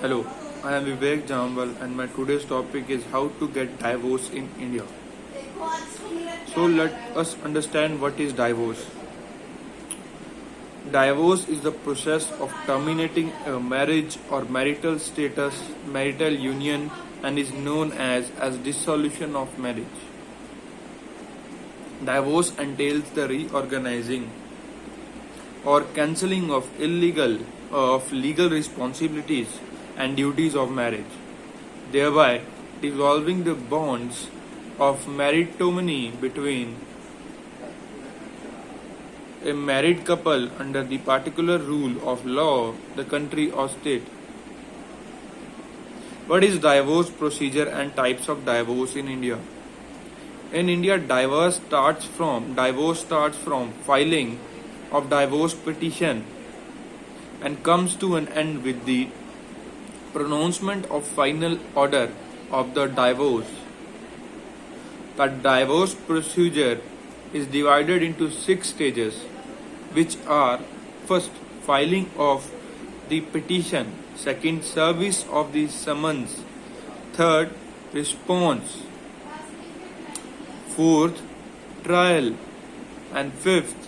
Hello, I am Vivek Jamwal and my today's topic is how to get divorce in India. So let us understand what is divorce. Divorce is the process of terminating a marriage or marital union and is known as dissolution of marriage. Divorce entails the reorganizing or cancelling of legal responsibilities and duties of marriage, thereby dissolving the bonds of matrimony between a married couple under the particular rule of law, the country or state. What is divorce procedure and types of divorce in India? In India, divorce starts from filing of divorce petition and comes to an end with the pronouncement of final order of the divorce. The divorce procedure is divided into 6 stages, which are: first, filing of the petition; second, service of the summons; third, response; fourth, trial; and fifth,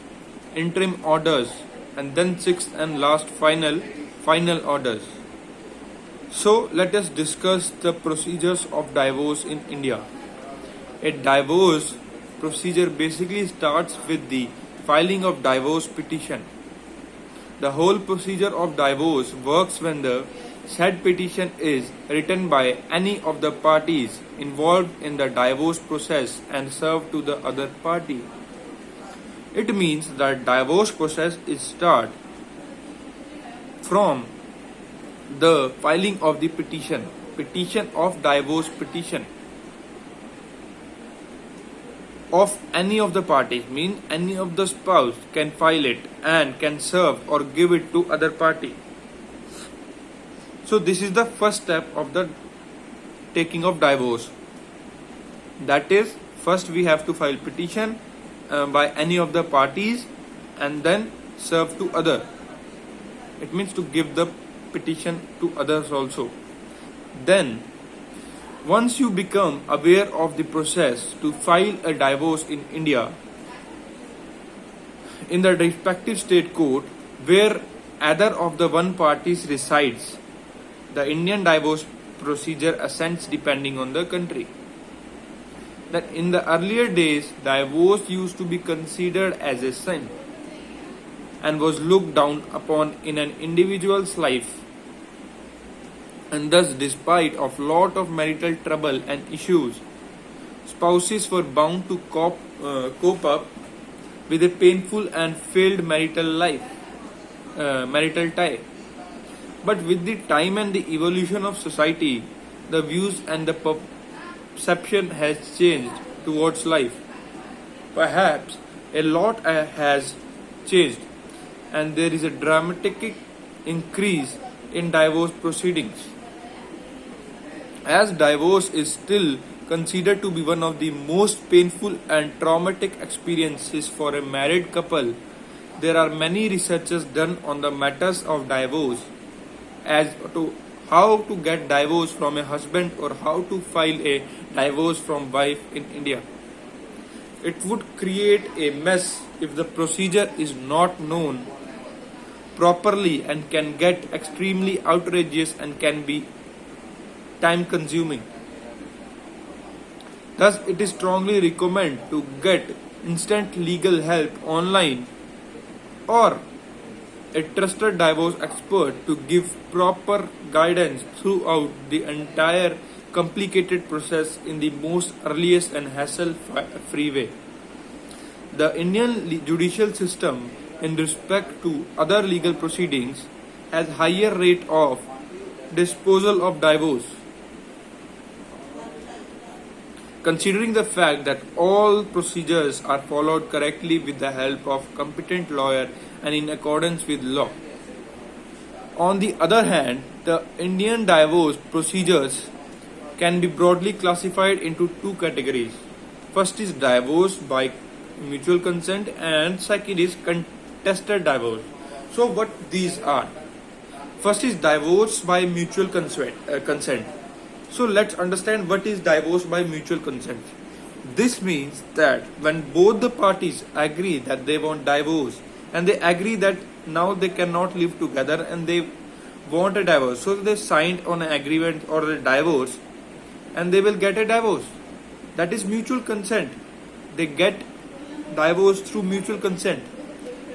interim orders; and then sixth and last, final orders. So let us discuss the procedures of divorce in India. A divorce procedure basically starts with the filing of divorce petition. The whole procedure of divorce works when the said petition is written by any of the parties involved in the divorce process and served to the other party. It means that divorce process is start from the filing of the petition of divorce petition of any of the parties, means any of the spouse can file it and can serve or give it to other party. So this is the first step of the taking of divorce. That is, first we have to file petition by any of the parties and then serve to other. It means to give the petition to others also. Then once you become aware of the process to file a divorce in India, in the respective state court where either of the one parties resides, the Indian divorce procedure ascends depending on the country. That in the earlier days, divorce used to be considered as a sin and was looked down upon in an individual's life. And thus, despite of lot of marital trouble and issues, spouses were bound to cope up with a painful and failed marital tie. But with the time and the evolution of society, the views and the perception has changed towards life. Perhaps a lot has changed, and there is a dramatic increase in divorce proceedings. As divorce is still considered to be one of the most painful and traumatic experiences for a married couple, there are many researches done on the matters of divorce as to how to get divorce from a husband or how to file a divorce from wife in India. It would create a mess if the procedure is not known properly and can get extremely outrageous and can be time consuming. Thus, it is strongly recommended to get instant legal help online or a trusted divorce expert to give proper guidance throughout the entire complicated process in the most earliest and hassle-free way. The Indian judicial system in respect to other legal proceedings has higher rate of disposal of divorce. Considering the fact that all procedures are followed correctly with the help of competent lawyer and in accordance with law. On the other hand, the Indian divorce procedures can be broadly classified into 2 categories. First is divorce by mutual consent and second is contested divorce. So what these are? First is divorce by mutual consent. So let's understand what is divorce by mutual consent. This means that when both the parties agree that they want divorce and they agree that now they cannot live together and they want a divorce, so they signed on an agreement or a divorce and they will get a divorce. That is mutual consent. They get divorce through mutual consent,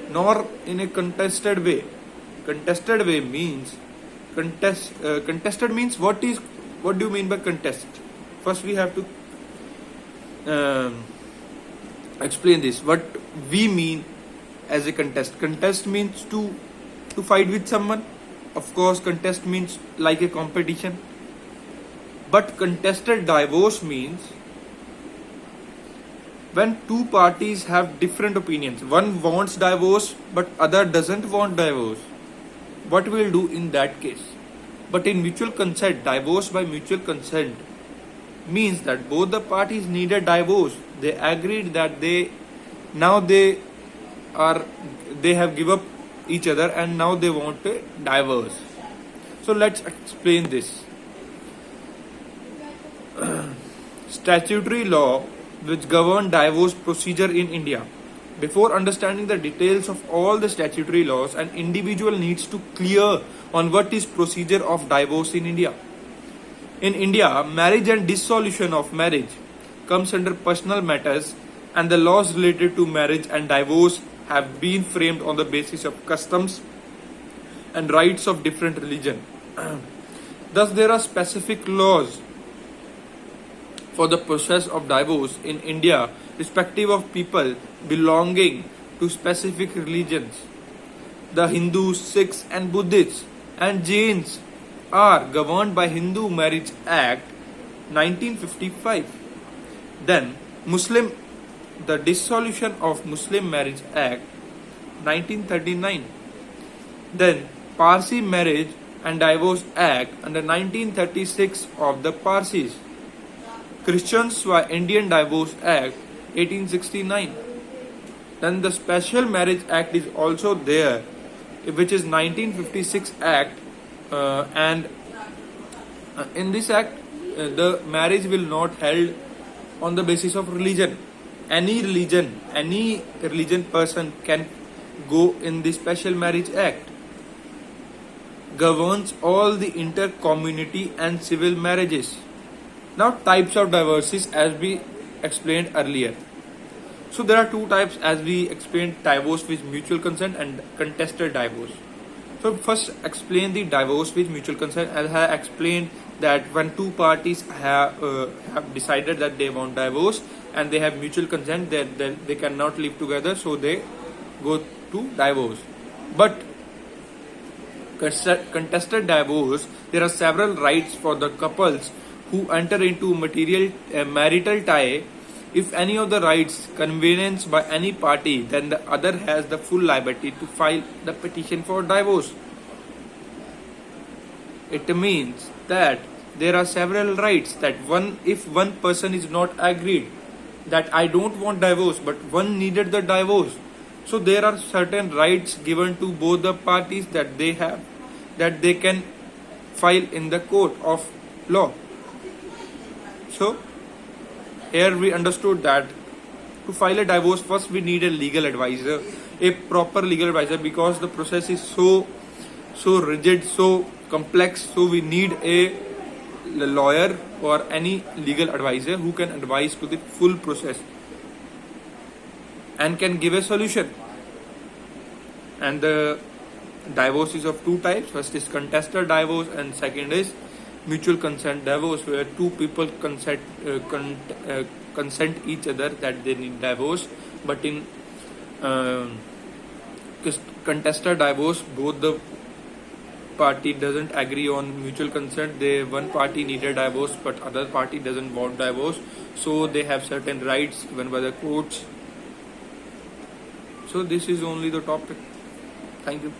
nor in a contested way. Contested way means contested means what do you mean by contest? First we have to explain this. What we mean as a contest. Contest means to fight with someone. Of course, contest means like a competition. But contested divorce means when two parties have different opinions. One wants divorce, but other doesn't want divorce. What we'll do in that case? But in mutual consent, divorce by mutual consent means that both the parties need a divorce. They agreed that they have given up each other and now they want a divorce. So let's explain this. Statutory law which govern divorce procedure in India. Before understanding the details of all the statutory laws, an individual needs to clear on what is procedure of divorce in India. In India, marriage and dissolution of marriage comes under personal matters, and the laws related to marriage and divorce have been framed on the basis of customs and rights of different religion. Thus, there are specific laws for the process of divorce in India, respective of people belonging to specific religions. The Hindus, Sikhs and Buddhists and Jains are governed by Hindu Marriage Act 1955. Then the Dissolution of Muslim Marriage Act 1939. Then Parsi Marriage and Divorce Act under 1936 of the Parsis. Christians by Indian Divorce Act 1869. Then the Special Marriage Act is also there, which is 1956 Act, and in this act the marriage will not held on the basis of religion. Any religion person can go in the Special Marriage Act. Governs all the inter-community and civil marriages. Now, types of divorces as we explained earlier. So there are two types as we explained: divorce with mutual consent and contested divorce. So first explain the divorce with mutual consent. As I explained that when two parties have decided that they want divorce and they have mutual consent, that they cannot live together, so they go to divorce. But contested divorce, there are several rights for the couples who enter into marital tie. If any of the rights convenienced by any party, then the other has the full liability to file the petition for divorce. It means that there are several rights that if one person is not agreed that I don't want divorce, but one needed the divorce, so there are certain rights given to both the parties that they have, that they can file in the court of law. So here we understood that to file a divorce, first we need a legal advisor, a proper legal advisor, because the process is so rigid, so complex. So we need a lawyer or any legal advisor who can advise to the full process and can give a solution. And the divorce is of two types. First is contested divorce and second is mutual consent divorce, where two people consent each other that they need divorce. But in contested divorce, both the party doesn't agree on mutual consent. One party needed divorce but other party doesn't want divorce, so they have certain rights given by the courts. So this is only the topic. Thank you.